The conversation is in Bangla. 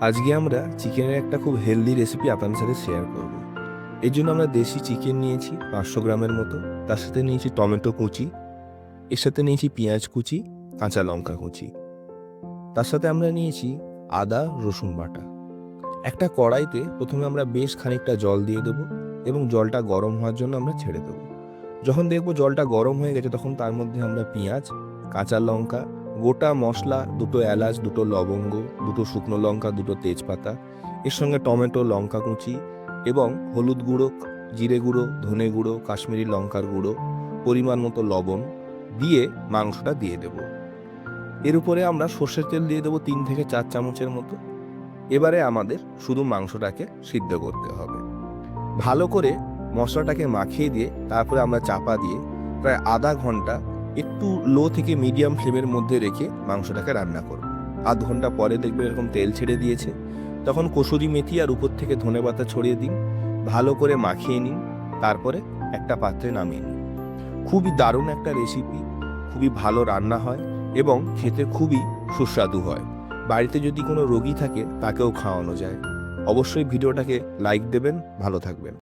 আজকে আমরা চিকেনের একটা খুব হেলদি রেসিপি আপনাদের সাথে শেয়ার করব। এর জন্য আমরা দেশি চিকেন নিয়েছি 500 গ্রামের মতো, তার সাথে নিয়েছি টমেটো কুচি, এর সাথে নিয়েছি পেঁয়াজ কুচি, কাঁচা লঙ্কা কুচি, তার সাথে আমরা নিয়েছি আদা রসুন বাটা। একটা কড়াইতে প্রথমে আমরা বেশ খানিকটা জল দিয়ে দেবো এবং জলটা গরম হওয়ার জন্য আমরা ছেড়ে দেবো। যখন দেখবো জলটা গরম হয়ে গেছে তখন তার মধ্যে আমরা পেঁয়াজ, কাঁচা লঙ্কা, গোটা মশলা, দুটো এলাচ, দুটো লবঙ্গ, দুটো শুকনো লঙ্কা, দুটো তেজপাতা, এর সঙ্গে টমেটো, লঙ্কা কুচি এবং হলুদ গুঁড়ো, জিরে গুঁড়ো, ধনে গুঁড়ো, কাশ্মীরি লঙ্কার গুঁড়ো, পরিমাণ মতো লবণ দিয়ে মাংসটা দিয়ে দেব। এর উপরে আমরা সর্ষের তেল দিয়ে দেবো 3 থেকে 4 চামচের মতো। এবারে আমাদের শুধু মাংসটাকে সিদ্ধ করতে হবে। ভালো করে মশলাটাকে মাখিয়ে দিয়ে তারপরে আমরা চাপা দিয়ে প্রায় আধা ঘন্টা একটু লো থেকে মিডিয়াম ফ্লেমের মধ্যে রেখে মাংসটাকে রান্না করব। আধ ঘন্টা পরে দেখবেন এরকম তেল ছেড়ে দিয়েছে, তখন কসুরি মেথি আর উপর থেকে ধনেপাতা ছড়িয়ে দিন, ভালো করে মাখিয়ে নিন, তারপরে একটা পাত্রে নামিয়ে নিন। খুবই দারুণ একটা রেসিপি, খুবই ভালো রান্না হয় এবং খেতে খুবই সুস্বাদু হয়। বাড়িতে যদি কোনো রোগী থাকে তাকেও খাওয়ানো যায়। অবশ্যই ভিডিওটাকে লাইক দেবেন। ভালো থাকবেন।